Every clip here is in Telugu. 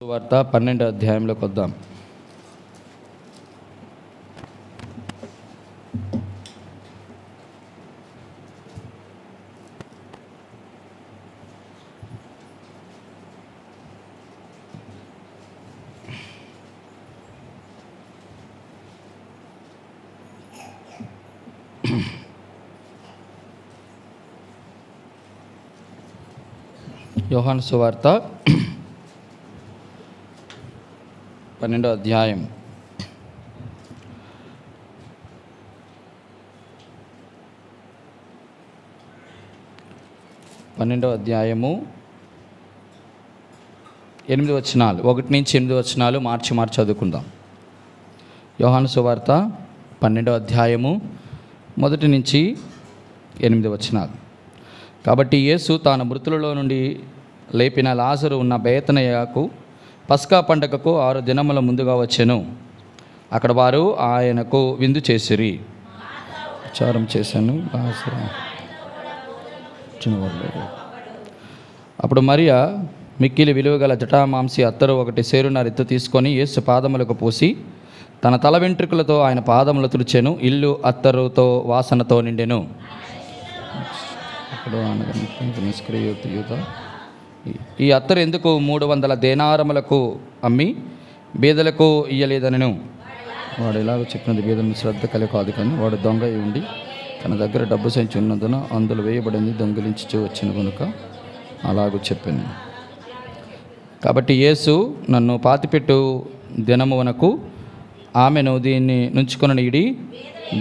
వార్త 12వ అధ్యాయంలోకి వద్దాం. యోహాను సువార్త 12వ అధ్యాయం. పన్నెండవ అధ్యాయము 8 వచనాలు, 1 నుంచి 8 వచనాలు మార్చి చదువుకుందాం. యోహాను సువార్త 12వ అధ్యాయము 1 నుంచి 8 వచనాలు. కాబట్టి యేసు తాను మృతులలో నుండి లేపిన లాజరు ఉన్న బేతనియకు పస్కా పండగకు 6 దినముల ముందుగా వచ్చెను. అక్కడ వారు ఆయనకు విందు చేసిరి. విచారం చేశాను. అప్పుడు మరియా మిక్కిలి విలువగల జటామాంసి అత్తరు 1 సేరున్నర ఎత్తు తీసుకొని యేసు పాదములకు పూసి తన తల వెంట్రుకలతో ఆయన పాదములు తుడిచెను. ఇల్లు అత్తరుతో వాసనతో నిండెను. ఈ అత్తరు ఎందుకు 300 దేనారములకు అమ్మి బీదలకు ఇయ్యలేదనను. వాడు ఎలాగో చెప్పినది బీదలను శ్రద్ధ కలిగి కాదు, కానీ వాడు దొంగ ఉండి తన దగ్గర డబ్బు సంచి ఉన్నందున అందులో వేయబడింది దొంగిలించి వచ్చిన కనుక అలాగూ చెప్పాను. కాబట్టి యేసు నన్ను పాతిపెట్టు దినమునకు ఆమెను దీన్ని నుంచుకొని నీడి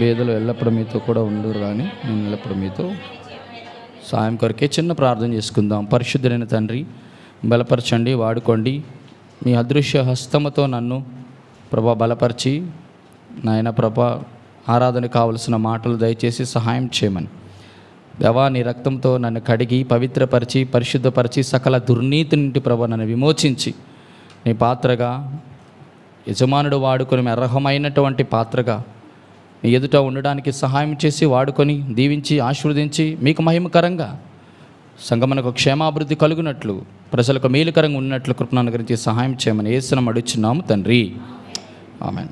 బీదలు ఎల్లప్పుడూ మీతో కూడా ఉండురు, కానీ నేను ఎల్లప్పుడూ మీతో సాయం కొరకే చిన్న ప్రార్థన చేసుకుందాం. పరిశుద్ధులైన తండ్రి, బలపరచండి, వాడుకోండి. మీ అదృశ్య హస్తముతో నన్ను ప్రభా బలపరిచి నాయన ప్రభా ఆరాధన కావలసిన మాటలు దయచేసి సహాయం చేయమని. దేవా, నీ రక్తంతో నన్ను కడిగి పవిత్రపరిచి పరిశుద్ధపరిచి సకల దుర్నీతి నుండి ప్రభా నన్ను విమోచించి నీ పాత్రగా యజమానుడు వాడుకొని అర్హమైనటువంటి పాత్రగా నీ ఎదుట ఉండడానికి సహాయం చేసి వాడుకొని దీవించి ఆశీర్వదించి మీకు మహిమకరంగా సంగమనకు క్షేమాభివృద్ధి కలుగునట్లు ప్రజలకు మేలుకరంగా ఉన్నట్లు కృపను అనుగ్రహించి సహాయం చేయమని యేసునామమున అడుగుచున్నాము తండ్రి, ఆమేన్.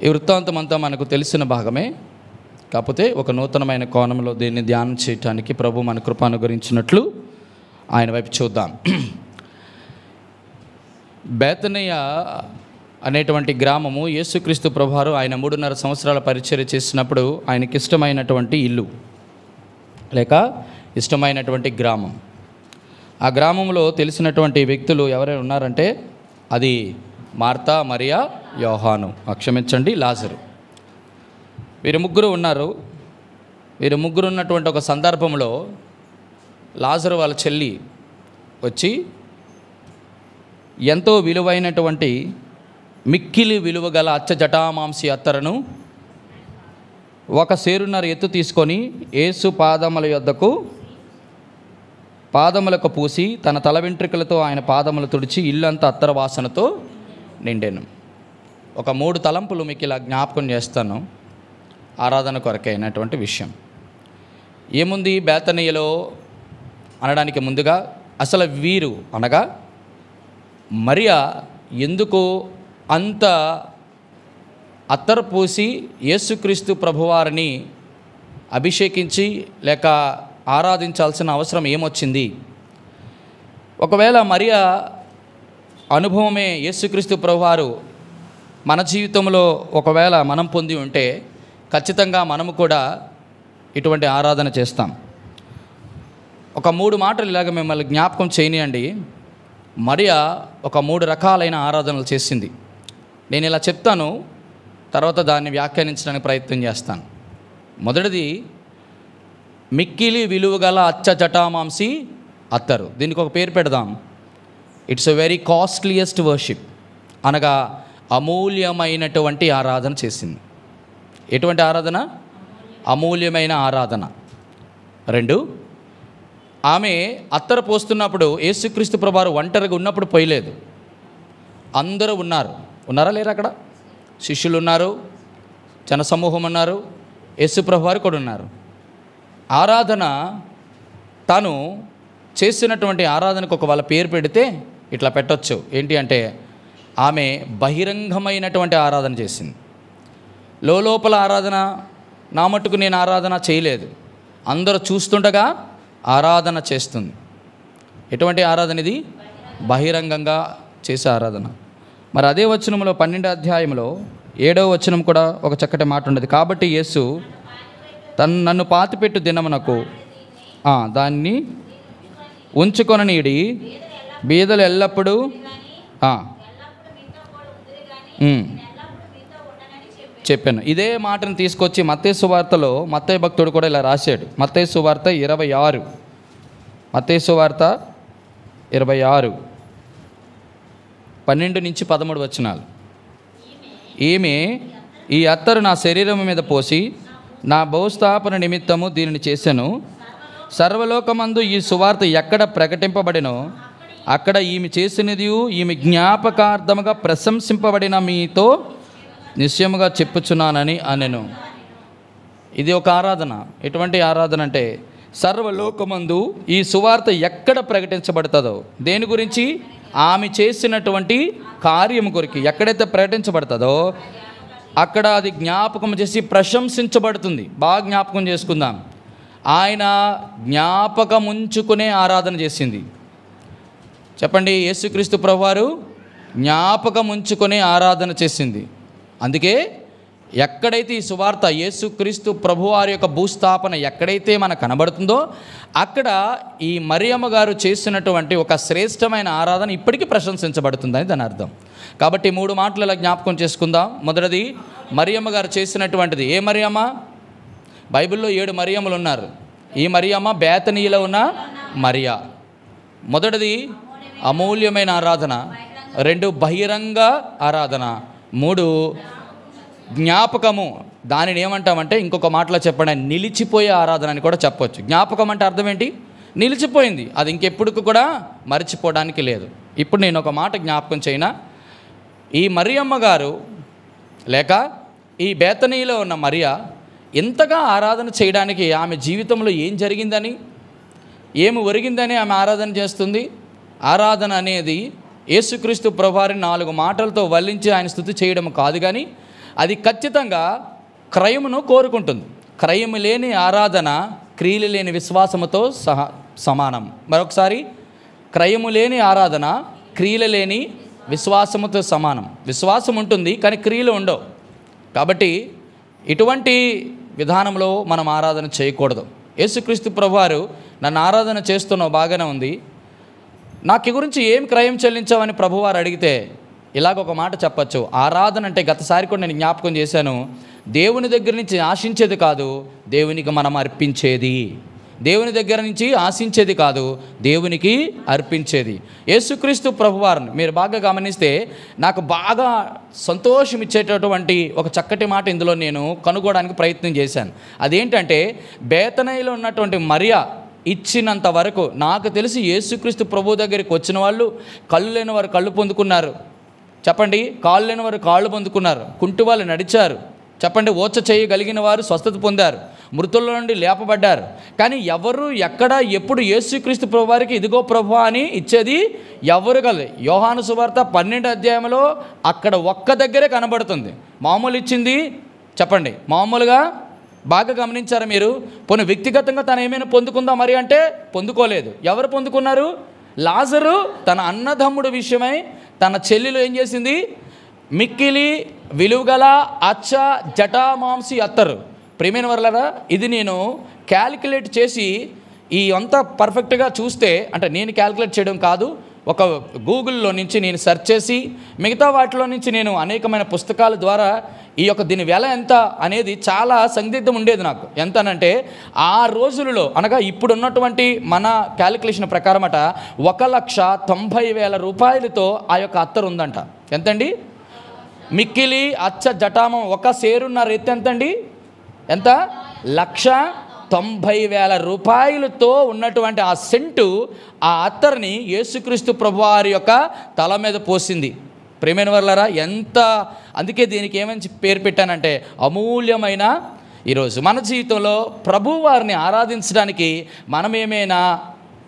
ఈ వృత్తాంతం అంతా మనకు తెలిసిన భాగమే, కాకపోతే ఒక నూతనమైన కోణంలో దీన్ని ధ్యానం చేయటానికి ప్రభు మన కృప అనుగ్రహించినట్లు ఆయన వైపు చూద్దాం. బేతనియ అనేటువంటి గ్రామము యేసుక్రీస్తు ప్రభువారు ఆయన 3.5 సంవత్సరాల పరిచర్య చేసినప్పుడు ఆయనకి ఇష్టమైనటువంటి ఇల్లు లేక ఇష్టమైనటువంటి గ్రామం. ఆ గ్రామంలో తెలిసినటువంటి వ్యక్తులు ఎవరైనా ఉన్నారంటే అది మార్తా, మరియా, యోహాను, క్షమించండి, లాజరు. వీరు ముగ్గురు ఉన్నారు. వీరు ముగ్గురు ఉన్నటువంటి ఒక సందర్భంలో లాజరు వాళ్ళ చెల్లి వచ్చి ఎంతో విలువైనటువంటి మిక్కిలి విలువగల జటామాంసి అత్తరును 1 సేరున్నర ఎత్తు తీసుకొని యేసు పాదములకు పూసి తన తల వెంట్రుకలతో ఆయన పాదములు తుడిచి ఇల్లంతా అత్తర వాసనతో నిండెను. ఒక 3 తలంపులు మీకు ఇలా జ్ఞాపకం చేస్తాను ఆరాధన కొరకైనటువంటి విషయం. ఏముంది బేతనియలో అనడానికి ముందుగా అసలు వీరు అనగా మరియా ఎందుకు అంత అత్తరు పూసి యేసుక్రీస్తు ప్రభువారిని అభిషేకించి లేక ఆరాధించాల్సిన అవసరం ఏమొచ్చింది? ఒకవేళ మరియా అనుభవమే యేసుక్రీస్తు ప్రభువారు మన జీవితంలో ఒకవేళ మనం పొంది ఉంటే ఖచ్చితంగా మనము కూడా ఇటువంటి ఆరాధన చేస్తాం. ఒక 3 మాటలు ఇలాగ మిమ్మల్ని జ్ఞాపకం చేయనియండి. మరియా ఒక 3 రకాలైన ఆరాధనలు చేసింది. నేను ఇలా చెప్తాను, తర్వాత దాన్ని వ్యాఖ్యానించడానికి ప్రయత్నం చేస్తాను. మొదటిది మిక్కిలి విలువగల జటామాంసి అత్తరు. దీనికి ఒక పేరు పెడదాం. It's a very costliest worship, అనగా అమూల్యమైనటువంటి ఆరాధన చేసింది. ఎటువంటి ఆరాధన? అమూల్యమైన ఆరాధన. 2, ఆమె అత్తరు పోస్తున్నప్పుడు యేసుక్రీస్తు ప్రభువారు ఒంటరిగా ఉన్నప్పుడు పోయలేదు. అందరూ ఉన్నారా లేరా? అక్కడ శిష్యులు ఉన్నారు, జనసమూహం ఉన్నారు, యేసు ప్రభువారు కూడా ఉన్నారు. ఆరాధన తాను చేసినటువంటి ఆరాధనకు ఒక వాళ్ళ పేరు పెడితే ఇట్లా పెట్టొచ్చు. ఏంటి అంటే ఆమె బహిరంగమైనటువంటి ఆరాధన చేసింది. లోపల ఆరాధన నా మట్టుకు నేను ఆరాధన చేయలేదు, అందరూ చూస్తుండగా ఆరాధన చేస్తుంది. ఎటువంటి ఆరాధన ఇది? బహిరంగంగా చేసే ఆరాధన. మరి అదే వచనంలో 12వ అధ్యాయంలో 7వ వచనం కూడా ఒక చక్కటి మాట ఉండేది. కాబట్టి యేసు నన్ను పాతిపెట్టు దినమునకు దాన్ని ఉంచుకొననీడి, బీదలు ఎల్లప్పుడూ చెప్పాను. ఇదే మాటను తీసుకొచ్చి మత్తయి సువార్తలో మత్తయి భక్తుడు కూడా ఇలా రాశాడు. మత్తయి సువార్త 26, మత్తయి సువార్త 26 12-13 వచనాలు. ఈమె ఈ అత్తరు నా శరీరం మీద పోసి నా భూస్థాపన నిమిత్తము దీనిని చేశాను. సర్వలోకమందు ఈ సువార్త ఎక్కడ ప్రకటింపబడినో అక్కడ ఈమె చేసినది ఈమె జ్ఞాపకార్థముగా ప్రశంసింపబడిన మీతో నిశ్చయముగా చెప్పుచున్నానని అనెను. ఇది ఒక ఆరాధన. ఎటువంటి ఆరాధన అంటే సర్వలోకమందు ఈ సువార్త ఎక్కడ ప్రకటించబడుతుందో, దేని గురించి? ఆమె చేసినటువంటి కార్యము గురించి ఎక్కడైతే ప్రకటించబడుతుందో అక్కడ అది జ్ఞాపకం చేసి ప్రశంసించబడుతుంది. బాగా జ్ఞాపకం చేసుకుందాం. ఆయన జ్ఞాపకం ఉంచుకునే ఆరాధన చేసింది. చెప్పండి, యేసుక్రీస్తు ప్రభువారు జ్ఞాపకం ఉంచుకునే ఆరాధన చేసింది. అందుకే ఎక్కడైతే ఈ సువార్త యేసుక్రీస్తు ప్రభువారి యొక్క భూస్థాపన ఎక్కడైతే మనకు కనబడుతుందో అక్కడ ఈ మరియమ్మ గారు చేసినటువంటి ఒక శ్రేష్టమైన ఆరాధన ఇప్పటికీ ప్రశంసించబడుతుందని దాని అర్థం. కాబట్టి 3 మాటలు ఇలా జ్ఞాపకం చేసుకుందాం. మొదటిది మరియమ్మ గారు చేసినటువంటిది. ఏ మరియమ్మ? బైబిల్లో 7 మరియమ్మలు ఉన్నారు. ఈ మరియమ్మ బేతనీలో ఉన్న మరియా. మొదటిది అమూల్యమైన ఆరాధన, 2 బహిరంగ ఆరాధన, 3 జ్ఞాపకము. దానిని ఏమంటామంటే ఇంకొక మాటలో చెప్పండి, నిలిచిపోయే ఆరాధన అని కూడా చెప్పవచ్చు. జ్ఞాపకం అంటే అర్థం ఏంటి? నిలిచిపోయింది, అది ఇంకెప్పుడు కూడా మర్చిపోవడానికి లేదు. ఇప్పుడు నేను ఒక మాట జ్ఞాపకం చేయనా? ఈ మరియమ్మ గారు లేక ఈ బేతనీలో ఉన్న మరియా ఎంతగా ఆరాధన చేయడానికి ఆమె జీవితంలో ఏం జరిగిందని, ఏమి ఒరిగిందని ఆమె ఆరాధన చేస్తుంది. ఆరాధన అనేది యేసుక్రీస్తు ప్రభువారిని 4 మాటలతో వల్లించి ఆయన స్తుతి చేయడం కాదు, కానీ అది ఖచ్చితంగా క్రయమును కోరుకుంటుంది. క్రయము లేని ఆరాధన క్రియలు లేని విశ్వాసముతో సమానం. మరొకసారి, క్రయము లేని ఆరాధన క్రియలు లేని విశ్వాసముతో సమానం. విశ్వాసం ఉంటుంది కానీ క్రియలు ఉండవు. కాబట్టి ఇటువంటి విధానంలో మనం ఆరాధన చేయకూడదు. యేసుక్రీస్తు ప్రభువారు నన్ను ఆరాధన చేస్తున్నావు, బాగానే ఉంది, నాకు గురించి ఏం క్రయం చెల్లించావని ప్రభువారు అడిగితే ఇలాగొక మాట చెప్పచ్చు. ఆరాధన అంటే గతసారి కూడా నేను జ్ఞాపకం చేశాను, దేవుని దగ్గర నుంచి ఆశించేది కాదు, దేవునికి మనం అర్పించేది. దేవుని దగ్గర నుంచి ఆశించేది కాదు, దేవునికి అర్పించేది. యేసుక్రీస్తు ప్రభువారిని మీరు బాగా గమనిస్తే నాకు బాగా సంతోషం ఇచ్చేటటువంటి ఒక చక్కటి మాట ఇందులో నేను కనుగొనడానికి ప్రయత్నం చేశాను. అదేంటంటే బేతనీలో ఉన్నటువంటి మరియా ఇచ్చినంత వరకు నాకు తెలిసి యేసుక్రీస్తు ప్రభు దగ్గరికి వచ్చిన వాళ్ళు కళ్ళు లేని వారు కళ్ళు పొందుకున్నారు. చెప్పండి, కాళ్ళు లేని వారు కాళ్ళు పొందుకున్నారు, కుంటి వాళ్ళు నడిచారు. చెప్పండి, ఓచ చేయగలిగిన వారు స్వస్థత పొందారు, మృతుల నుండి లేపబడ్డారు. కానీ ఎవరు ఎక్కడ ఎప్పుడు యేసుక్రీస్తు ప్రభు వారికి ఇదిగో ప్రభు అని ఇచ్చేది ఎవరు కలదు. యోహాను సువార్త 12వ అధ్యాయంలో అక్కడ ఒక్క దగ్గరే కనబడుతుంది. మామూలు ఇచ్చింది చెప్పండి, మామూలుగా బాగా గమనించారా మీరు? పోనీ వ్యక్తిగతంగా తను ఏమైనా పొందుకుందా మరి అంటే పొందుకోలేదు. ఎవరు పొందుకున్నారు? లాజరు తన అన్నదమ్ముడు విషయమై తన చెల్లెలు ఏం చేసింది? మిక్కిలి విలువగల అచ్చ జటామాంసి అత్తరు. ప్రియమైన వర్లారా, ఇది నేను క్యాలిక్యులేట్ చేసి ఈ అంతా పర్ఫెక్ట్గా చూస్తే, అంటే నేను క్యాలిక్యులేట్ చేయడం కాదు, ఒక గూగుల్లో నుంచి నేను సెర్చ్ చేసి మిగతా వాటిలో నుంచి నేను అనేకమైన పుస్తకాల ద్వారా ఈ యొక్క దీని వెల ఎంత అనేది చాలా సందిగ్ధం ఉండేది నాకు. ఎంతనంటే ఆ రోజులలో అనగా ఇప్పుడున్నటువంటి మన క్యాలిక్యులేషన్ ప్రకారం అట 1,90,000 రూపాయలతో ఆ యొక్క అత్తరు ఉందంట. ఎంతండి? మిక్కిలి అచ్చ జటామం ఒక సేరున్నర ఎత్తు ఎంతండి? ఎంత? 1,90,000 రూపాయలతో ఉన్నటువంటి ఆ సెంటు ఆ అత్తర్ని యేసుక్రీస్తు ప్రభువారి యొక్క తల మీద పోసింది. ప్రియమైన వర్లారా, ఎంత, అందుకే దీనికి ఏమని పేరు పెట్టానంటే అమూల్యమైన. ఈరోజు మన జీవితంలో ప్రభువారిని ఆరాధించడానికి మనం ఏమైనా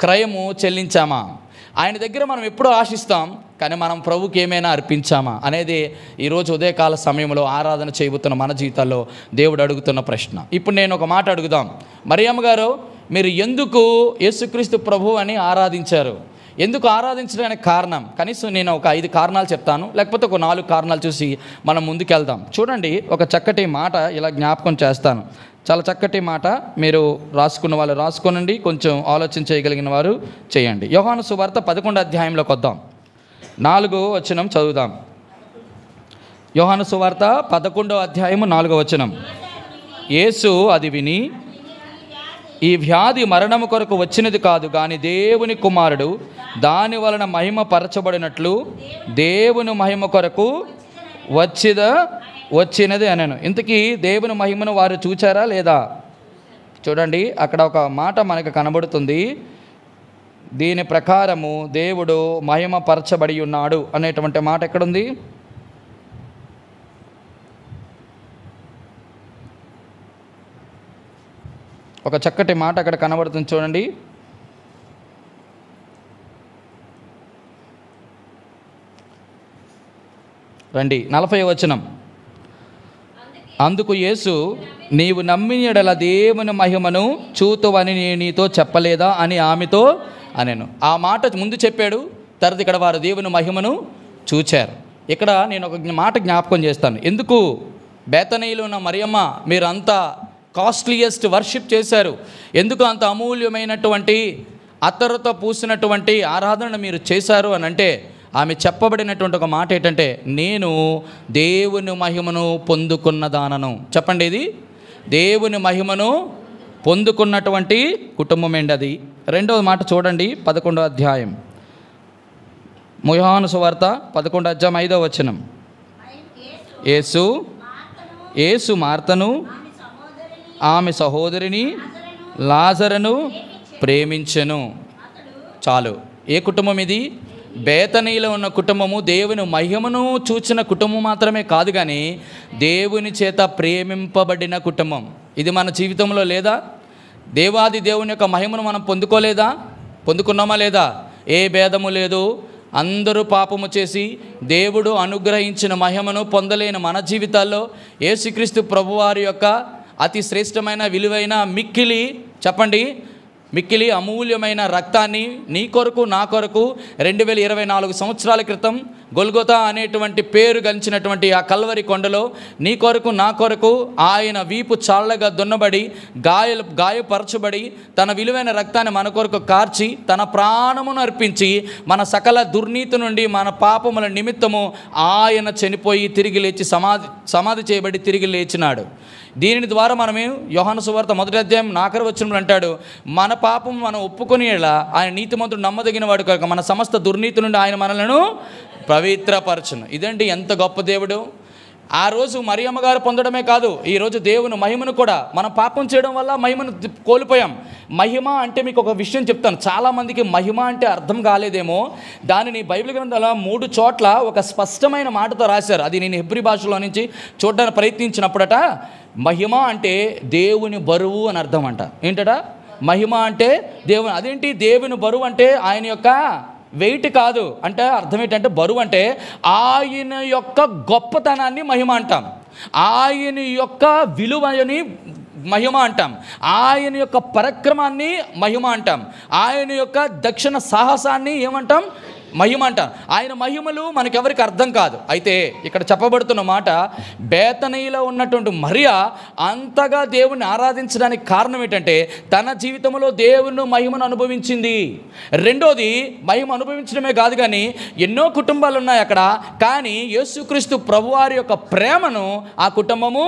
క్రయము చెల్లించామా? ఆయన దగ్గర మనం ఎప్పుడూ ఆశిస్తాం, కానీ మనం ప్రభుకి ఏమైనా అర్పించామా అనేది ఈరోజు ఉదయకాల సమయంలో ఆరాధన చేయబోతున్న మన జీవితాల్లో దేవుడు అడుగుతున్న ప్రశ్న. ఇప్పుడు నేను ఒక మాట అడుగుదాం. మరియమ్మ గారు, మీరు ఎందుకు యేసుక్రీస్తు ప్రభు అని ఆరాధించారు? ఎందుకు ఆరాధించడానికి కారణం? కనీసం నేను ఒక 5 కారణాలు చెప్తాను, లేకపోతే ఒక 4 కారణాలు చూసి మనం ముందుకెళ్దాం. చూడండి, ఒక చక్కటి మాట ఇలా జ్ఞాపకం చేస్తాను. చాలా చక్కటి మాట. మీరు రాసుకున్న వాళ్ళు రాసుకోనండి, కొంచెం ఆలోచన చేయగలిగిన వారు చేయండి. యోహాను సువార్త 11వ అధ్యాయంలోకి వద్దాం. 4వ వచనం చదువుదాం. యోహాను సువార్త 11వ అధ్యాయము 4వ వచనం. యేసు అది విని, ఈ వ్యాధి మరణము కొరకు వచ్చినది కాదు, కానీ దేవుని కుమారుడు దాని వలన మహిమ పరచబడినట్లు దేవుని మహిమ కొరకు వచ్చినది అనను. ఇంతకీ దేవుని మహిమను వారు చూచారా లేదా? చూడండి, అక్కడ ఒక మాట మనకు కనబడుతుంది. దీని ప్రకారము దేవుడు మహిమ పరచబడి ఉన్నాడు అనేటువంటి మాట ఎక్కడుంది? ఒక చక్కటి మాట అక్కడ కనబడుతుంది, చూడండి. రండి, 40వ వచనం. అందుకు యేసు, నీవు నమ్మిన యెడల దేవుని మహిమను చూతువని నేను నీతో చెప్పలేదా అని ఆమెతో అనెను. ఆ మాట ముందు చెప్పాడు, తర్వాత ఇక్కడ వారు దేవుని మహిమను చూచారు. ఇక్కడ నేను ఒక మాట జ్ఞాపకం చేస్తాను. ఎందుకు బేతనీలో ఉన్న మరియమ్మ మీరు అంత కాస్ట్లీయెస్ట్ వర్షిప్ చేశారు? ఎందుకు అంత అమూల్యమైనటువంటి అత్తరుతో పూసినటువంటి ఆరాధన మీరు చేశారు అని అంటే, ఆమె చెప్పబడినటువంటి ఒక మాట ఏంటంటే, నేను దేవుని మహిమను పొందుకున్నదానను. చెప్పండి, ఇది దేవుని మహిమను పొందుకున్నటువంటి కుటుంబం ఏంటి అది. రెండవ మాట చూడండి, 11వ అధ్యాయం యోహాను సువార్త 11వ అధ్యాయం 5వ వచనం. యేసు మార్తను ఆమె సహోదరిని లాజరును ప్రేమించెను. చాలు. ఏ కుటుంబం ఇది? బేతనీలో ఉన్న కుటుంబము దేవుని మహిమను చూచిన కుటుంబం మాత్రమే కాదు, కానీ దేవుని చేత ప్రేమింపబడిన కుటుంబం. ఇది మన జీవితంలో లేదా? దేవాది దేవుని యొక్క మహిమను మనం పొందుకున్నామా లేదా? ఏ భేదము లేదు. అందరూ పాపము చేసి దేవుడు అనుగ్రహించిన మహిమను పొందలేని మన జీవితాల్లో యేసుక్రీస్తు ప్రభువారి యొక్క అతి శ్రేష్టమైన విలువైన మిక్కిలి అమూల్యమైన రక్తాన్ని నీ కొరకు నా కొరకు 2024 సంవత్సరాల క్రితం గొల్గొతా అనేటువంటి పేరు గలిచినటువంటి ఆ కల్వరి కొండలో నీ కొరకు నా కొరకు ఆయన వీపు చాళ్ళగా దున్నబడి గాయపరచబడి తన విలువైన రక్తాన్ని మన కొరకు కార్చి తన ప్రాణమును అర్పించి మన సకల దుర్నీతి నుండి మన పాపముల నిమిత్తము ఆయన చనిపోయి తిరిగి లేచి సమాధి చేయబడి తిరిగి లేచినాడు. దీని ద్వారా మనమే యోహాను సువార్త 1వ అధ్యాయం 4వ వచనంలో అంటాడు, మన పాపం మనం ఒప్పుకొనేలా ఆయన నీతిమంతుడు నమ్మదగిన వాడు కనుక మన సమస్త దుర్నీతి నుండి ఆయన మనలను పవిత్రపరచును. ఇదండి ఎంత గొప్ప దేవుడు. ఆ రోజు మరియమ్మ గారు పొందడమే కాదు, ఈరోజు దేవుని మహిమను కూడా మనం పాపం చేయడం వల్ల మహిమను కోల్పోయాం. మహిమ అంటే మీకు ఒక విషయం చెప్తాను, చాలామందికి మహిమ అంటే అర్థం కాలేదేమో. దానిని బైబిల్ గ్రంథంలో 3 చోట్ల ఒక స్పష్టమైన మాటతో రాశారు. అది నేను హెబ్రీ భాషలో నుంచి చూడడానికి ప్రయత్నించినప్పుడట, మహిమ అంటే దేవుని బరువు అని అర్థం అంట. ఏంటట? మహిమ అంటే దేవుని. అదేంటి దేవుని బరువు అంటే ఆయన యొక్క వెయిట్ కాదు అంటే అర్థం ఏంటంటే, బరువు అంటే ఆయన యొక్క గొప్పతనాన్ని మహిమ అంటాం, ఆయన యొక్క విలువని మహిమ అంటాం, ఆయన యొక్క పరాక్రమాన్ని మహిమ అంటాం, ఆయన యొక్క దక్షిణ సాహసాన్ని ఏమంటాం? మహిమ అంటాం. ఆయన మహిమలు మనకెవరికి అర్థం కాదు. అయితే ఇక్కడ చెప్పబడుతున్న మాట, బేతనీలో ఉన్నటువంటి మరియ అంతగా దేవుణ్ణి ఆరాధించడానికి కారణం ఏంటంటే తన జీవితంలో దేవుని మహిమను అనుభవించింది. రెండోది, మహిమ అనుభవించడమే కాదు కానీ ఎన్నో కుటుంబాలు ఉన్నాయి అక్కడ, కానీ యేసుక్రీస్తు ప్రభువారి యొక్క ప్రేమను ఆ కుటుంబము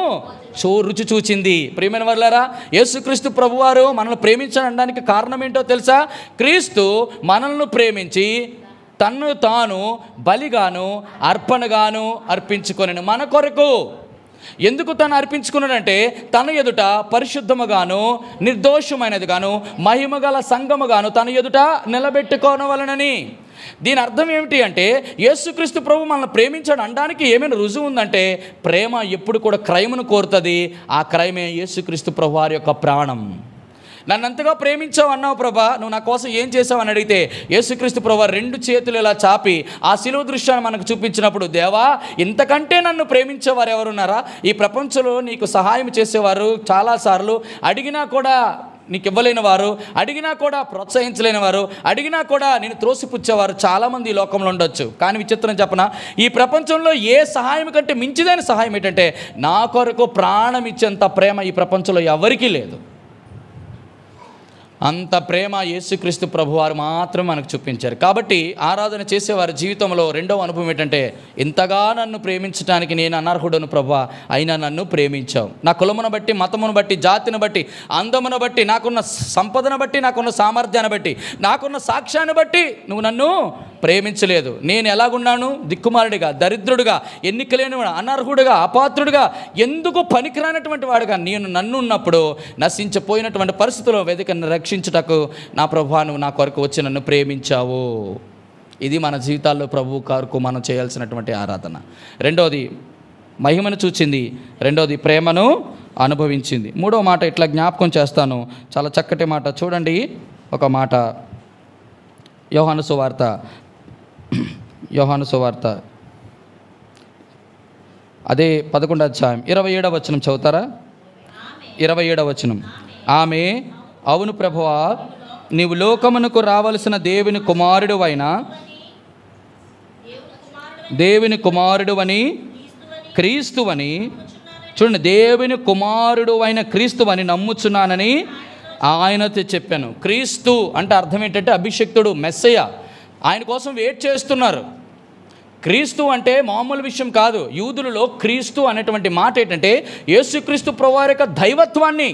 రుచి చూచింది. ప్రియమైన వారులారా, యేసుక్రీస్తు ప్రభువారు మనల్ని ప్రేమించడానికి కారణం ఏంటో తెలుసా? క్రీస్తు మనల్ని ప్రేమించి తన్ను తాను బలిగాను అర్పణగాను అర్పించుకొనెను మన కొరకు. ఎందుకు తను అర్పించుకున్నాడంటే తన ఎదుట పరిశుద్ధముగాను నిర్దోషమైనదిగాను మహిమగల సంఘముగాను తన ఎదుట నిలబెట్టుకోనవలనని. దీని అర్థం ఏమిటి అంటే, యేసుక్రీస్తు ప్రభు మనల్ని ప్రేమించాడు అనడానికి ఏమైనా రుజువు ఉందంటే, ప్రేమ ఎప్పుడు కూడా క్రయమును కోరుతుంది. ఆ క్రయమే యేసుక్రీస్తు ప్రభు వారి యొక్క ప్రాణం. నన్నంతగా ప్రేమించావు అన్నావు ప్రభా, నువ్వు నా కోసం ఏం చేసావు అని అడిగితే యేసుక్రీస్తు ప్రభు 2 చేతులు ఇలా చాపి ఆ శిలువ దృశ్యాన్ని మనకు చూపించినప్పుడు, దేవా ఇంతకంటే నన్ను ప్రేమించేవారు ఎవరున్నారా? ఈ ప్రపంచంలో నీకు సహాయం చేసేవారు చాలాసార్లు అడిగినా కూడా నీకు ఇవ్వలేని వారు, అడిగినా కూడా ప్రోత్సహించలేని వారు, అడిగినా కూడా నేను త్రోసిపుచ్చేవారు చాలామంది ఈ లోకంలో ఉండొచ్చు. కానీ విచిత్రం చెప్పనా, ఈ ప్రపంచంలో ఏ సహాయం కంటే మించిదైన సహాయం ఏంటంటే నా కొరకు ప్రాణం ఇచ్చేంత ప్రేమ ఈ ప్రపంచంలో ఎవరికీ లేదు. అంత ప్రేమ యేసుక్రీస్తు ప్రభువారు మాత్రం మనకు చూపించారు. కాబట్టి ఆరాధన చేసేవారి జీవితంలో రెండవ అనుభవం ఏంటంటే, ఇంతగా నన్ను ప్రేమించడానికి నేను అనర్హుడను ప్రభువా, అయినా నన్ను ప్రేమించావు. నా కులమును బట్టి, మతమును బట్టి, జాతిని బట్టి, అందమును బట్టి, నాకున్న సంపదను బట్టి, నాకున్న సామర్థ్యాన్ని బట్టి, నాకున్న సాక్ష్యాన్ని బట్టి నువ్వు నన్ను ప్రేమించలేదు. నేను ఎలాగున్నాను? దిక్కుమారుడిగా, దరిద్రుడిగా, ఎన్నికలేనివాడు, అనర్హుడిగా, అపాత్రుడిగా, ఎందుకు పనికిరానటువంటి వాడుగా నేను నన్ను ఉన్నప్పుడు నశించిపోయినటువంటి పరిస్థితుల్లో వెతికని రక్షించుటకు నా ప్రభువా నువ్వు నా కొరకు వచ్చి నన్ను ప్రేమించావు. ఇది మన జీవితాల్లో ప్రభువు కొరకు మనం చేయాల్సినటువంటి ఆరాధన. రెండోది మహిమను చూచింది, రెండోది ప్రేమను అనుభవించింది. మూడో మాట ఇట్లా జ్ఞాపకం చేస్తాను, చాలా చక్కటి మాట. చూడండి ఒక మాట, యోహాను సువార్త అదే 11వ అధ్యాయం 27వ వచనం చదువుతారా? 27వ వచనం. ఆమె, అవును ప్రభువా, నీవు లోకమునకు రావలసిన దేవుని కుమారుడువని క్రీస్తువని, చూడండి, దేవుని కుమారుడు అయిన క్రీస్తువని నమ్ముచున్నానని ఆయనతో చెప్పాను. క్రీస్తు అంటే అర్థం ఏంటంటే అభిషిక్తుడు, మెస్సయ్య. ఆయన కోసం వెయిట్ చేస్తున్నారు. క్రీస్తు అంటే మామూలు విషయం కాదు. యూదులలో క్రీస్తు అనేటువంటి మాట ఏంటంటే యేసుక్రీస్తు ప్రభువారి యొక్క దైవత్వాన్ని,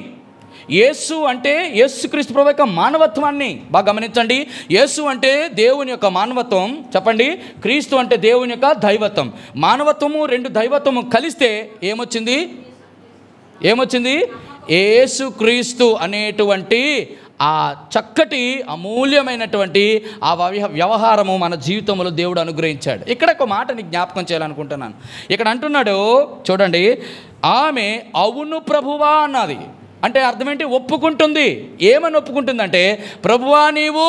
యేసు అంటే యేసుక్రీస్తు ప్రభు యొక్క మానవత్వాన్ని బాగా గమనించండి. యేసు అంటే దేవుని యొక్క మానవత్వం, చెప్పండి. క్రీస్తు అంటే దేవుని యొక్క దైవత్వం. మానవత్వము, 2 దైవత్వము కలిస్తే ఏమొచ్చింది? యేసుక్రీస్తు అనేటువంటి ఆ చక్కటి అమూల్యమైనటువంటి ఆ వ్యవహారము మన జీవితంలో దేవుడు అనుగ్రహించాడు. ఇక్కడ ఒక మాటని జ్ఞాపకం చేయాలనుకుంటున్నాను. ఇక్కడ అంటున్నాడు చూడండి, ఆమె అవును ప్రభువా అన్నది. అంటే అర్థం ఏంటి? ఒప్పుకుంటుంది. ఏమని ఒప్పుకుంటుందంటే, ప్రభువా నీవు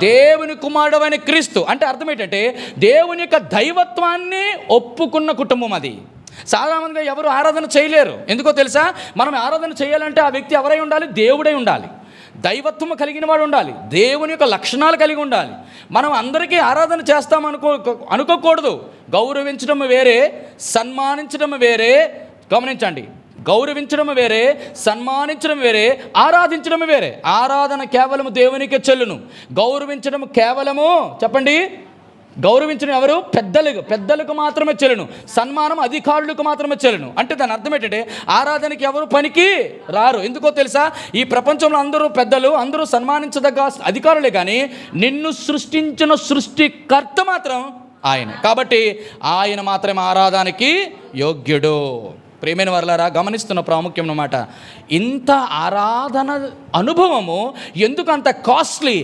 దేవుని కుమారుడైన క్రీస్తు. అంటే అర్థం ఏంటంటే దేవుని యొక్క దైవత్వాన్ని ఒప్పుకున్న కుటుంబం అది. సాధారణంగా ఎవరు ఆరాధన చేయలేరు. ఎందుకో తెలుసా? మనం ఆరాధన చేయాలంటే ఆ వ్యక్తి ఎవరై ఉండాలి? దేవుడై ఉండాలి, దైవత్వం కలిగిన వాడు ఉండాలి, దేవుని యొక్క లక్షణాలు కలిగి ఉండాలి. మనం అందరికీ ఆరాధన అనుకోకూడదు. గౌరవించడం వేరే, సన్మానించడం వేరే. గమనించండి, గౌరవించడం వేరే, సన్మానించడం వేరే, ఆరాధించడం వేరే. ఆరాధన కేవలము దేవునికే చెల్లును. గౌరవించడం కేవలము, చెప్పండి, గౌరవించడం ఎవరు? పెద్దలకు మాత్రమే చెల్లును. సన్మానం అధికారులకు మాత్రమే చెల్లును. అంటే దాని అర్థం ఏంటంటే ఆరాధనకి ఎవరు పనికి రారు. ఎందుకో తెలుసా? ఈ ప్రపంచంలో అందరూ పెద్దలు, అందరూ సన్మానించదగ్గ అధికారులే, కానీ నిన్ను సృష్టించిన సృష్టికర్త మాత్రం ఆయనే. కాబట్టి ఆయన మాత్రమే ఆరాధనకి యోగ్యుడు. ప్రియమైన వారలారా, గమనిస్తున్న ప్రాముఖ్యం అన్నమాట. ఇంత ఆరాధన అనుభవము ఎందుకు అంత కాస్ట్లీ,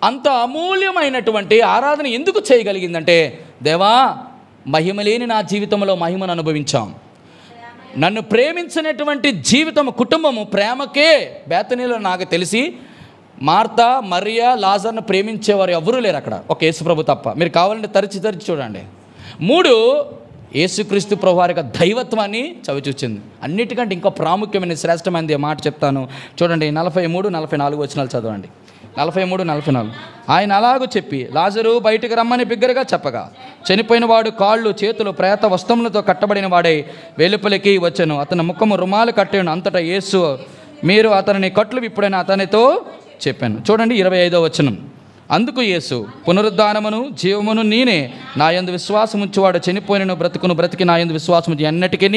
అంత అమూల్యమైనటువంటి ఆరాధన ఎందుకు చేయగలిగిందంటే, దేవా మహిమ లేని నా జీవితంలో మహిమను అనుభవించాం. నన్ను ప్రేమించినటువంటి జీవితం, కుటుంబము ప్రేమకే. బేతనీలో నాకు తెలిసి మార్తా, మరియా, లాజర్ను ప్రేమించేవారు ఎవరూ లేరు అక్కడ, ఒక యేసుప్రభు తప్ప. మీరు కావాలంటే తరిచి చూడండి. 3 యేసుక్రీస్తు ప్రభువారి యొక్క దైవత్వాన్ని చవిచూచింది. అన్నిటికంటే ఇంకా ప్రాముఖ్యమైన శ్రేష్టమైనది మాట చెప్తాను చూడండి. 43, 44 వచనాలు చదవండి. 43, 44. ఆయన అలాగూ చెప్పి లాజరు బయటికి రమ్మని బిగ్గరగా చెప్పగా, చనిపోయిన వాడు కాళ్ళు చేతులు ప్రేత వస్త్రములతో కట్టబడిన వాడై వెలుపలికి వచ్చెను. అతని ముఖము రుమాలు కట్టెను. అంతటా యేసు, మీరు అతనిని కట్లు విప్పుడని అతనితో చెప్పాను. చూడండి 25వ వచనం. అందుకు యేసు, పునరుద్ధానమును జీవమును నేనే. నా యందు విశ్వాసం ఉంచువాడు చనిపోయినను బ్రతుకును, బ్రతికి నా యందు విశ్వాసం ఉంచి ఎన్నటికీ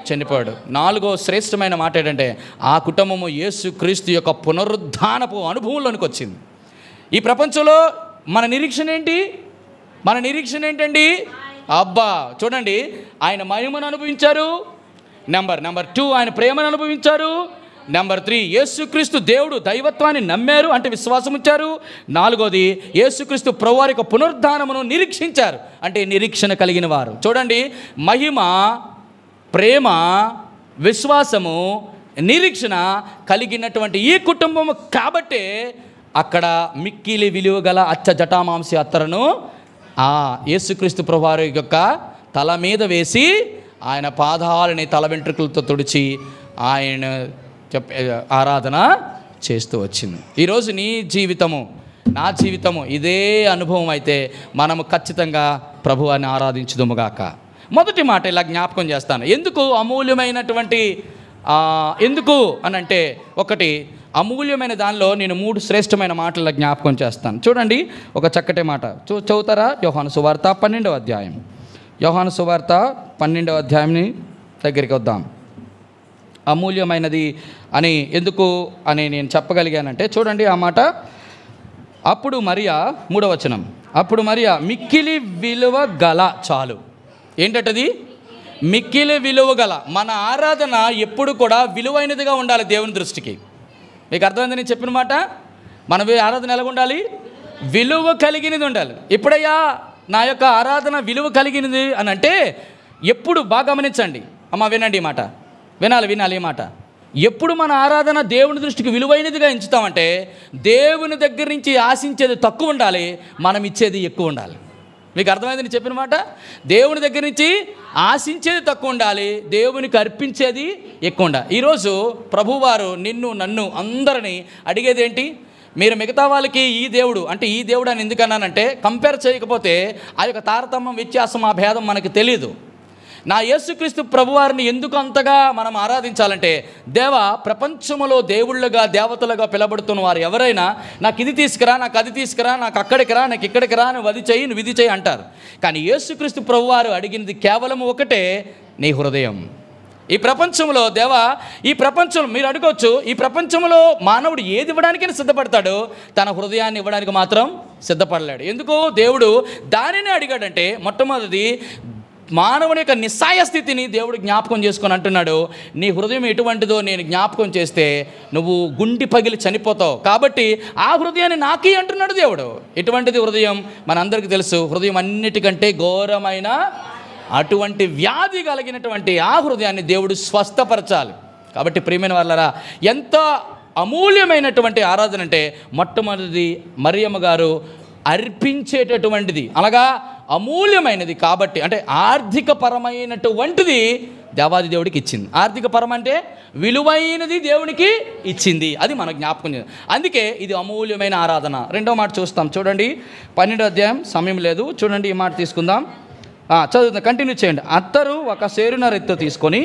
చనిపోయాడు. 4వ శ్రేష్టమైన మాట ఏంటంటే ఆ కుటుంబము యేసు క్రీస్తు యొక్క పునరుద్ధానపు అనుభవంలోనికి వచ్చింది. ఈ ప్రపంచంలో మన నిరీక్షణ ఏంటండి? అబ్బా చూడండి, ఆయన మహిమను అనుభవించారు. నెంబర్ 2 ఆయన ప్రేమను అనుభవించారు. నెంబర్ 3 యేసుక్రీస్తు దేవుడు దైవత్వాన్ని నమ్మారు, అంటే విశ్వాసం ఉంచారు. 4వది యేసుక్రీస్తు ప్రభువారి యొక్క పునరుద్ధానమును నిరీక్షించారు, అంటే నిరీక్షణ కలిగిన వారు. చూడండి, మహిమ, ప్రేమ, విశ్వాసము, నిరీక్షణ కలిగినటువంటి ఈ కుటుంబము కాబట్టే అక్కడ మిక్కిలి విలువ గల అచ్చ జటామాంసి అత్తరును యేసుక్రీస్తు ప్రభువారి యొక్క తల మీద వేసి ఆయన పాదాలని తల వెంట్రుకలతో తుడిచి ఆయన ఆరాధన చేస్తూ వచ్చింది. ఈరోజు నీ జీవితము, నా జీవితము ఇదే అనుభవం అయితే మనము ఖచ్చితంగా ప్రభువాన్ని ఆరాధించుదుముగాక. మొదటి మాట ఇలా జ్ఞాపకం చేస్తాను. ఎందుకు అమూల్యమైనటువంటి ఎందుకు అని అంటే, ఒకటి అమూల్యమైన దానిలో నేను 3 శ్రేష్టమైన మాటల జ్ఞాపకం చేస్తాను. చూడండి, ఒక చక్కటి మాట చదువుతారా? యోహాను సువార్త 12వ అధ్యాయం. యోహాను సువార్త 12వ అధ్యాయంని దగ్గరికి వద్దాం. అమూల్యమైనది అని ఎందుకు అని నేను చెప్పగలిగానంటే, చూడండి ఆ మాట. అప్పుడు మరియా, 3వ వచనం, అప్పుడు మరియా మిక్కిలి విలువ గల, చాలు ఏంటది? మిక్కిలి విలువ గల. మన ఆరాధన ఎప్పుడు కూడా విలువైనదిగా ఉండాలి దేవుని దృష్టికి. మీకు అర్థమైంది నేను చెప్పిన మాట? మన ఆరాధన ఎలా ఉండాలి? విలువ కలిగినది ఉండాలి. ఎప్పుడయ్యా నా యొక్క ఆరాధన విలువ కలిగినది అని అంటే, ఎప్పుడు బాగా గమనించండి అమ్మ, వినండి ఈ మాట, వినాలి ఈ మాట. ఎప్పుడు మన ఆరాధన దేవుని దృష్టికి విలువైనదిగా ఎంచుతామంటే, దేవుని దగ్గర నుంచి ఆశించేది తక్కువ ఉండాలి, మనం ఇచ్చేది ఎక్కువ ఉండాలి. మీకు అర్థమైంది నేను చెప్పిన మాట? దేవుని దగ్గర నుంచి ఆశించేది తక్కువ ఉండాలి, దేవునికి అర్పించేది ఎక్కువ ఉండాలి. ఈరోజు ప్రభువారు నిన్ను, నన్ను, అందరినీ అడిగేది ఏంటి? మీరు మిగతా వాళ్ళకి ఈ దేవుడు అంటే ఈ దేవుడు అని ఎందుకన్నానంటే, కంపేర్ చేయకపోతే ఆ యొక్క తారతమ్యం, వ్యత్యాసం, ఆ భేదం మనకు తెలియదు. నా యేసుక్రీస్తు ప్రభువారిని ఎందుకు అంతగా మనం ఆరాధించాలంటే, దేవా, ప్రపంచంలో దేవుళ్ళుగా, దేవతలుగా పిలబడుతున్న వారు ఎవరైనా నాకు ఇది తీసుకురా, నాకు అది తీసుకురా, నాకు అక్కడికి రా, నాకు ఇక్కడికి రా, నువ్వు అది చెయ్యి, నువ్వు ఇది చెయ్యి అంటారు. కానీ యేసుక్రీస్తు ప్రభువారు అడిగినది కేవలం ఒకటే, నీ హృదయం. ఈ ప్రపంచంలో దేవా, ఈ ప్రపంచంలో మీరు అడగవచ్చు, ఈ ప్రపంచంలో మానవుడు ఏది ఇవ్వడానికైనా సిద్ధపడతాడు, తన హృదయాన్ని ఇవ్వడానికి మాత్రం సిద్ధపడలేడు. ఎందుకు దేవుడు దానిని అడిగాడంటే, మొట్టమొదటిది మానవుని యొక్క నిస్సాయ స్థితిని దేవుడు జ్ఞాపకం చేసుకొని అంటున్నాడు, నీ హృదయం ఎటువంటిదో నేను జ్ఞాపకం చేస్తే నువ్వు గుండి పగిలి చనిపోతావు, కాబట్టి ఆ హృదయాన్ని నాకీ అంటున్నాడు దేవుడు. ఎటువంటిది హృదయం? మనందరికీ తెలుసు, హృదయం అన్నిటికంటే ఘోరమైన అటువంటి వ్యాధి కలిగినటువంటి ఆ హృదయాన్ని దేవుడు స్వస్థపరచాలి. కాబట్టి ప్రియమైన వాళ్ళరా, ఎంత అమూల్యమైనటువంటి ఆరాధన అంటే, మొట్టమొదటిది మరియమ్మ గారు అర్పించేటటువంటిది, అనగా అమూల్యమైనది కాబట్టి, అంటే ఆర్థిక పరమైనటువంటిది దేవాది దేవుడికి ఇచ్చింది. ఆర్థిక పరం అంటే విలువైనది దేవునికి ఇచ్చింది, అది మన జ్ఞాపకం చేయాలి. అందుకే ఇది అమూల్యమైన ఆరాధన. రెండో మాట చూస్తాం, చూడండి 12వ అధ్యాయం, సమయం లేదు, చూడండి ఈ మాట తీసుకుందాం, చదువుతాం, కంటిన్యూ చేయండి. అత్తరు ఒక సేరున రెత్తు తీసుకొని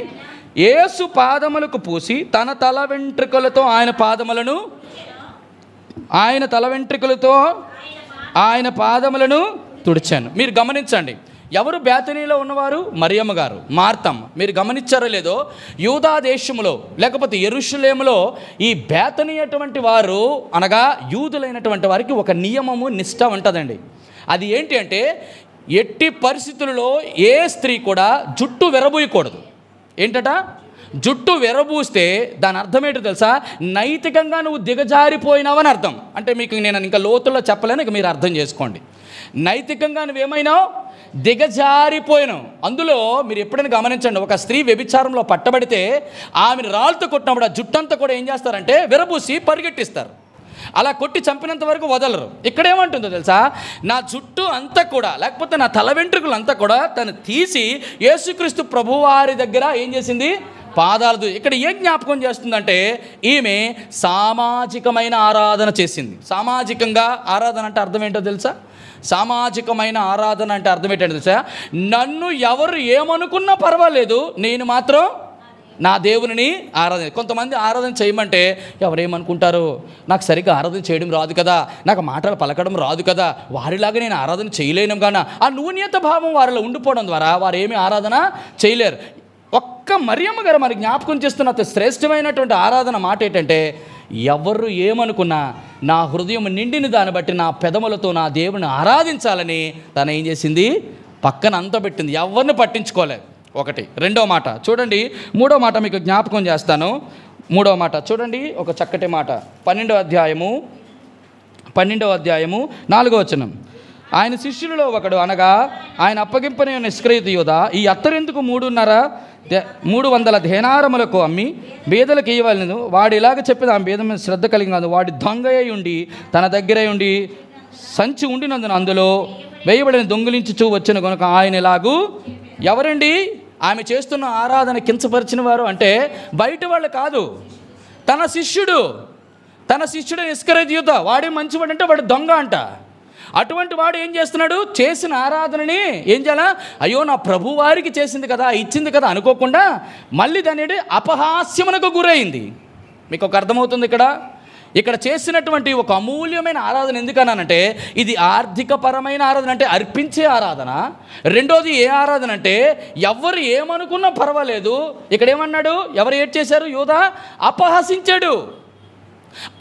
యేసు పాదములకు పూసి తన తల వెంట్రుకలతో ఆయన పాదములను తుడిచాను. మీరు గమనించండి, ఎవరు బేతనీలో ఉన్నవారు? మరియమ్మ గారు, మార్తమ్మ. మీరు గమనించారో లేదో, యూదా దేశంలో లేకపోతే యెరూషలేములో ఈ బేతనీ అటువంటి వారు, అనగా యూదులైనటువంటి వారికి ఒక నియమము, నిష్ట ఉంటుందండి. అది ఏంటి అంటే, ఎట్టి పరిస్థితులలో ఏ స్త్రీ కూడా జుట్టు విరబూయకూడదు. ఏంటట? జుట్టు విరబూస్తే దాని అర్థం ఏంటో తెలుసా? నైతికంగా నువ్వు దిగజారిపోయినావని అర్థం. అంటే మీకు నేను ఇంకా లోతుల్లో చెప్పలేను, ఇక మీరు అర్థం చేసుకోండి. నైతికంగా నువ్వేమైనావు? దిగజారిపోయినావు. అందులో మీరు ఎప్పుడైనా గమనించండి, ఒక స్త్రీ వ్యభిచారంలో పట్టబడితే ఆమెను రాళ్ళతో కొట్టినప్పుడు ఆ జుట్టంతా కూడా ఏం చేస్తారంటే విరబూసి పరిగెట్టిస్తారు. అలా కొట్టి చంపినంత వరకు వదలరు. ఇక్కడేమంటుందో తెలుసా? నా జుట్టు అంతా కూడా, లేకపోతే నా తల వెంట్రుకలు అంతా కూడా తను తీసి యేసుక్రీస్తు ప్రభువారి దగ్గర ఏం చేసింది? పాదాలు. ఇక్కడ ఏం జ్ఞాపకం చేస్తుందంటే, ఈమె సామాజికమైన ఆరాధన చేసింది. సామాజికంగా ఆరాధన అంటే అర్థం ఏంటో తెలుసా? సామాజికమైన ఆరాధన అంటే అర్థం ఏంటంటే తెలుసా? నన్ను ఎవరు ఏమనుకున్నా పర్వాలేదు, నేను మాత్రం నా దేవుని ఆరాధన. కొంతమంది ఆరాధన చేయమంటే ఎవరేమనుకుంటారు, నాకు సరిగ్గా ఆరాధన చేయడం రాదు కదా, నాకు మాటలు పలకడం రాదు కదా, వారిలాగా నేను ఆరాధన చేయలేను కానీ ఆ న్యూన్యత భావం వారిలో ఉండిపోవడం ద్వారా వారు ఏమీ ఆరాధన చేయలేరు. ఒక్క మరియమ్మ గారు మరి జ్ఞాపకం చేస్తున్న అతి శ్రేష్టమైనటువంటి ఆరాధన మాట ఏంటంటే, ఎవరు ఏమనుకున్నా నా హృదయం నిండిన దాన్ని బట్టి నా పెదములతో నా దేవుని ఆరాధించాలని తను ఏం చేసింది? పక్కన అంతా పెట్టింది, ఎవరిని పట్టించుకోలేదు. ఒకటి. రెండో మాట చూడండి, మూడో మాట మీకు జ్ఞాపకం చేస్తాను. మూడో మాట చూడండి, ఒక చక్కటి మాట, 12వ అధ్యాయము 4వ వచనం. ఆయన శిష్యులలో ఒకడు, అనగా ఆయన అప్పగింపని ఇస్కరియోతు యూదా, ఈ అత్తరెందుకు 300 దేనారములకు అమ్మి బీదలకు ఇవ్వవలెను. వాడు ఇలాగ చెప్పేది ఆమె బీద మీద శ్రద్ధ కలిగి కాదు. వాడి దొంగ ఉండి తన దగ్గరే ఉండి సంచి ఉండినందున అందులో వేయబడిన దొంగిలించుచూ వచ్చిన కనుక ఆయన ఇలాగూ. ఎవరండి ఆమె చేస్తున్న ఆరాధన కించపరిచిన వారు అంటే బయట వాళ్ళు కాదు, తన శిష్యుడు ఇస్కరియోతు యూదా. వాడే మంచివాడు అంటే వాడు దొంగ అంట. అటువంటి వాడు ఏం చేస్తున్నాడు? చేసిన ఆరాధనని ఏం చేయాలా? అయ్యో నా ప్రభు వారికి చేసింది కదా, ఇచ్చింది కదా అనుకోకుండా మళ్ళీ దాని అపహాస్యమునకు గురైంది. మీకు ఒక అర్థమవుతుంది ఇక్కడ చేసినటువంటి ఒక అమూల్యమైన ఆరాధన. ఎందుకన్నానంటే ఇది ఆర్థికపరమైన ఆరాధన, అంటే అర్పించే ఆరాధన. రెండోది ఏ ఆరాధన అంటే ఎవరు ఏమనుకున్నా పర్వాలేదు. ఇక్కడ ఏమన్నాడు? ఎవరు ఏడ్ చేశారు? యూదా అపహసించాడు,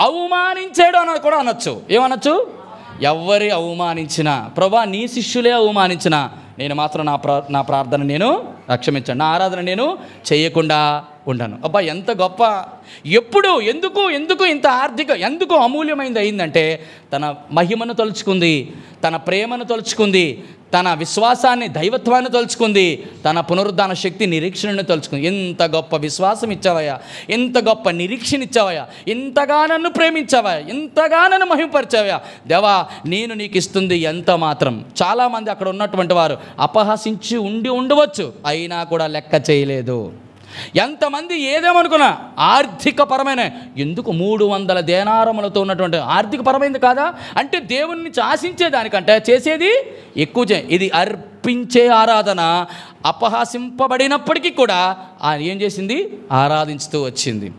అవమానించాడు అని కూడా అనొచ్చు. ఏమనొచ్చు? ఎవరి అవమానించినా, ప్రభా నీ శిష్యులే అవమానించినా నేను మాత్రం నా ప్రార్థన నేను క్షమించాను, నా ఆరాధన నేను చేయకుండా ఉండను. అబ్బా ఎంత గొప్ప! ఎప్పుడు ఎందుకు ఇంత ఎందుకు అమూల్యమైనది అయిందంటే తన మహిమను తలుచుకుంది, తన ప్రేమను తలుచుకుంది, తన విశ్వాసాన్ని, దైవత్వాన్ని తలుచుకుంది, తన పునరుద్ధాన శక్తి, నిరీక్షణను తలుచుకుంది. ఎంత గొప్ప విశ్వాసం ఇచ్చావయ్యా, ఎంత గొప్ప నిరీక్షణ ఇచ్చావయ్యా, ఇంతగా నన్ను ప్రేమించావయ్యా, ఇంతగా నన్ను మహిమపరిచావయ్యా దేవా, నేను నీకు ఇస్తుంది ఎంత మాత్రం. చాలామంది అక్కడ ఉన్నటువంటి వారు అపహసించి ఉండవచ్చు, అయినా కూడా లెక్క చేయలేదు. ఎంతమంది ఏదేమనుకున్నా ఆర్థికపరమైన, ఎందుకు 300 దేనారములతో ఉన్నటువంటి ఆర్థికపరమైనది కాదా అంటే దేవుని నుంచి ఆశించేదానికంటే చేసేది ఎక్కువ. ఇది అర్పించే ఆరాధన. అపహాసింపబడినప్పటికీ కూడా ఆయన ఏం చేసింది? ఆరాధించుతూ వచ్చింది.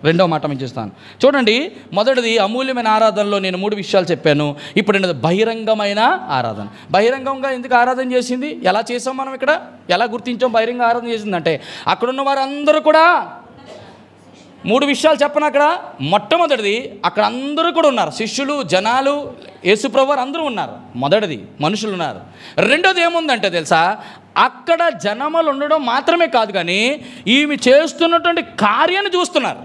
రెండవ మాట మేము చేస్తాను. చూడండి, మొదటిది అమూల్యమైన ఆరాధనలో నేను 3 విషయాలు చెప్పాను. ఇప్పుడు బహిరంగమైన ఆరాధన. బహిరంగంగా ఎందుకు ఆరాధన చేసింది? ఎలా చేసాం మనం? ఇక్కడ ఎలా గుర్తించాం బహిరంగ ఆరాధన చేసిందంటే అక్కడున్న వారందరూ కూడా 3 విషయాలు చెప్పను. అక్కడ మొట్టమొదటిది, అక్కడ అందరూ కూడా ఉన్నారు, శిష్యులు, జనాలు, యేసుప్రభు అందరూ ఉన్నారు. మొదటిది మనుషులు ఉన్నారు. రెండోది ఏముందంటే తెలుసా, అక్కడ జనములు ఉండడం మాత్రమే కాదు, కానీ ఈమె చేస్తున్నటువంటి కార్యాన్ని చూస్తున్నారు.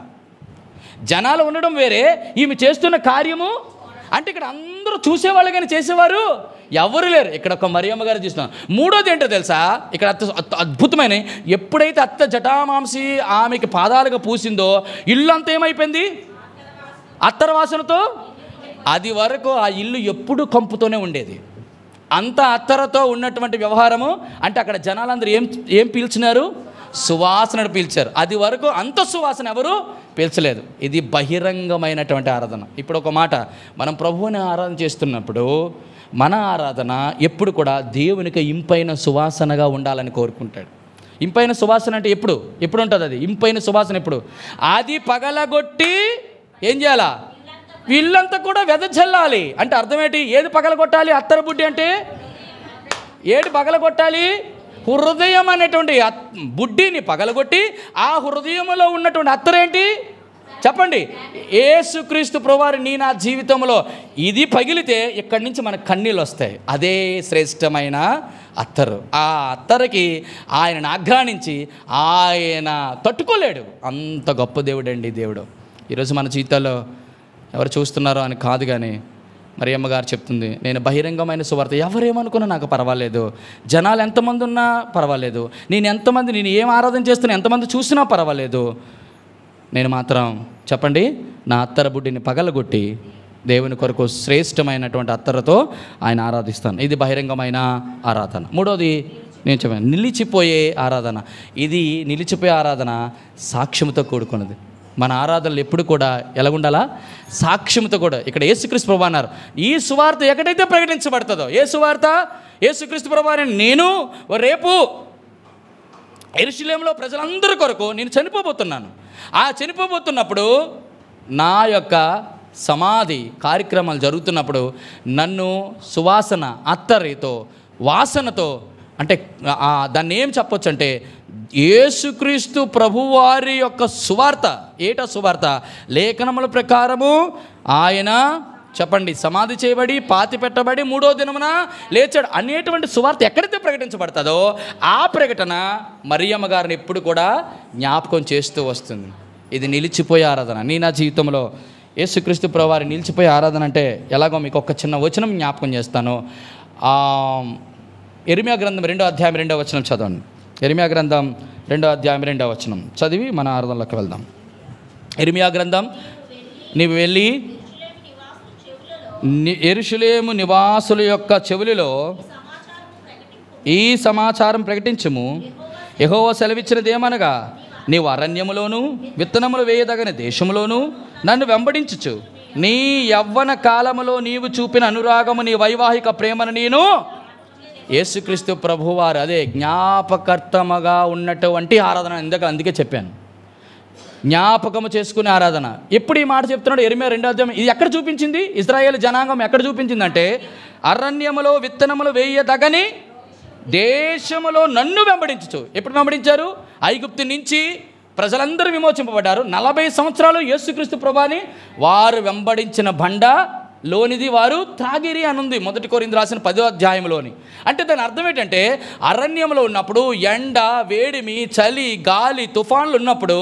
జనాలు ఉండడం వేరే, ఈమె చేస్తున్న కార్యము అంటే ఇక్కడ అందరూ చూసేవాళ్ళు కానీ చేసేవారు ఎవరు లేరు. ఇక్కడ ఒక మరియమ్మ గారు చూస్తున్నాం. మూడోది ఏంటో తెలుసా, ఇక్కడ అద్భుతమైన, ఎప్పుడైతే అత్త జటామాంసి ఆమెకి పాదాలుగా పూసిందో ఇల్లు అంతా ఏమైపోయింది? అత్తర వాసనతో. అది వరకు ఆ ఇల్లు ఎప్పుడు కంపుతోనే ఉండేది. అంత అత్తరతో ఉన్నటువంటి వ్యవహారము అంటే అక్కడ జనాలందరూ ఏం పీల్చినారు? సువాసనను పీల్చారు. అది వరకు అంత సువాసన ఎవరు పీల్చలేదు. ఇది బహిరంగమైనటువంటి ఆరాధన. ఇప్పుడు ఒక మాట, మనం ప్రభువుని ఆరాధన చేస్తున్నప్పుడు మన ఆరాధన ఎప్పుడు కూడా దేవునికి ఇంపైన సువాసనగా ఉండాలని కోరుకుంటాడు. ఇంపైన సువాసన అంటే ఎప్పుడు ఉంటుంది? అది ఇంపైన సువాసన ఎప్పుడు? అది పగలగొట్టి ఏం చేయాలా? వీళ్ళంతా కూడా వెదజల్లాలి. అంటే అర్థం ఏంటి? ఏది పగలగొట్టాలి? అత్తర బుడ్డి అంటే ఏది పగలగొట్టాలి? హృదయం అనేటువంటి బుడ్డిని పగలగొట్టి ఆ హృదయంలో ఉన్నటువంటి అత్తరేంటి చెప్పండి? యేసుక్రీస్తు ప్రభువారు నీ నా జీవితంలో ఇది పగిలితే ఇక్కడి నుంచి మనకు కన్నీళ్ళు వస్తాయి. అదే శ్రేష్టమైన అత్తరు. ఆ అత్తరికి ఆయనను ఆఘ్రానించి ఆయన తట్టుకోలేడు. అంత గొప్ప దేవుడు అండి దేవుడు. ఈరోజు మన జీవితాల్లో ఎవరు చూస్తున్నారో అని కాదు, కానీ మరియమ్మ గారు చెప్తుంది, నేను బహిరంగమైన సువార్త ఎవరేమనుకున్నా నాకు పర్వాలేదు, జనాలు ఎంతమంది ఉన్నా పర్వాలేదు, నేను ఏం ఆరాధన చేస్తున్నా ఎంతమంది చూసినా పర్వాలేదు, నేను మాత్రం చెప్పండి నా అత్తర బుడ్డిని పగలగొట్టి దేవుని కొరకు శ్రేష్టమైనటువంటి అత్తరతో ఆయన ఆరాధిస్తాను. ఇది బహిరంగమైన ఆరాధన. మూడోది నేను చెప్పాను, నిలిచిపోయే ఆరాధన. ఇది నిలిచిపోయే ఆరాధన సాక్ష్యంతో కూడుకున్నది. మన ఆరాధనలు ఎప్పుడు కూడా ఎలాగుండాలా? సాక్ష్యంతో కూడా. ఇక్కడ యేసుక్రీస్తు ప్రభువు అన్నారు, ఈ సువార్త ఎక్కడైతే ప్రకటించబడుతుందో, ఏ సువార్త? యేసుక్రీస్తు ప్రభువు అని నేను రేపు యెరూషలేములో ప్రజలందరి కొరకు నేను చనిపోబోతున్నాను. ఆ చనిపోబోతున్నప్పుడు నా యొక్క సమాధి కార్యక్రమాలు జరుగుతున్నప్పుడు నన్ను సువాసన అత్తరితో వాసనతో, అంటే దాన్ని ఏం చెప్పొచ్చు అంటే యేసుక్రీస్తు ప్రభువారి యొక్క సువార్త. ఏటా సువార్త? లేఖనముల ప్రకారము ఆయన చెప్పండి సమాధి చేయబడి పాతి పెట్టబడి 3వ దినమున లేచాడు అనేటువంటి సువార్త ఎక్కడైతే ప్రకటించబడుతుందో ఆ ప్రకటన మరియమ్మ గారిని ఎప్పుడు కూడా జ్ఞాపకం చేస్తూ వస్తుంది. ఇది నిలిచిపోయే ఆరాధన. నీ నా జీవితంలో యేసుక్రీస్తు ప్రభువారి నిలిచిపోయే ఆరాధన అంటే ఎలాగో మీకు ఒక చిన్న వచనం జ్ఞాపకం చేస్తాను. యెరెమీయా గ్రంథం 2వ అధ్యాయం 2వ వచనం చదవండి. యెరెమీయా గ్రంథం 2వ అధ్యాయం 2వ వచనం చదివి మన ఆరాధనలోకి వెళ్దాం. యెరెమీయా గ్రంథం, నీవు వెళ్ళి యెరూషలేము నివాసుల యొక్క చెవులలో ఈ సమాచారం ప్రకటించుము. యెహోవా సెలవిచ్చినదేమనగా, నీవు అరణ్యములోను విత్తనములు వేయదగని దేశములోను నన్ను వెంబడించుచు నీ యవ్వన కాలములో నీవు చూపిన అనురాగము, నీ వైవాహిక ప్రేమను నేను యేసుక్రీస్తు ప్రభువారు అదే జ్ఞాపకర్తముగా ఉన్నటువంటి ఆరాధన. అందుకే చెప్పాను, జ్ఞాపకము చేసుకునే ఆరాధన. ఎప్పుడు ఈ మాట చెప్తున్నాడు? యెరెమీయా 2వ అధ్యాయం. ఇది ఎక్కడ చూపించింది? ఇశ్రాయేలు జనాంగం ఎక్కడ చూపించిందంటే, అరణ్యములో విత్తనములు వేయదగని దేశములో నన్ను వెంబడించు. ఎప్పుడు వెంబడించారు? ఐగుప్తు నుంచి ప్రజలందరూ విమోచింపబడ్డారు. 40 సంవత్సరాలు యేసుక్రీస్తు ప్రభువాని వారు వెంబడించిన బండలోనిది వారు త్రాగిరి అని ఉంది 1 కొరింథీయులకు రాసిన 10వ అధ్యాయంలోని. అంటే దాని అర్థం ఏంటంటే, అరణ్యంలో ఉన్నప్పుడు ఎండ, వేడిమి, చలి, గాలి, తుఫాన్లు ఉన్నప్పుడు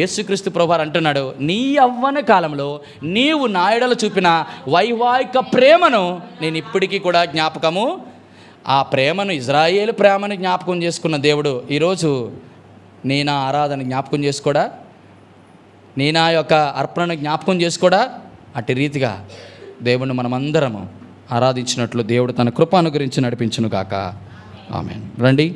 యేసుక్రీస్తు ప్రభువారు అంటున్నాడు, నీ యవ్వన కాలంలో నీవు నా యెడల చూపిన వైవాహిక ప్రేమను నేను ఇప్పటికీ కూడా జ్ఞాపకము, ఆ ప్రేమను, ఇజ్రాయేలు ప్రేమను జ్ఞాపకం చేసుకున్న దేవుడు ఈరోజు నీ నా ఆరాధన జ్ఞాపకం చేసుకోడా? నీ నా యొక్క అర్పణను జ్ఞాపకం చేసుకోడా? అట్టి రీతిగా దేవుడిని మనమందరము ఆరాధించినట్లు దేవుడు తన కృప అనుగ్రహించి నడిపించును గాక. ఆమేన్. రండి.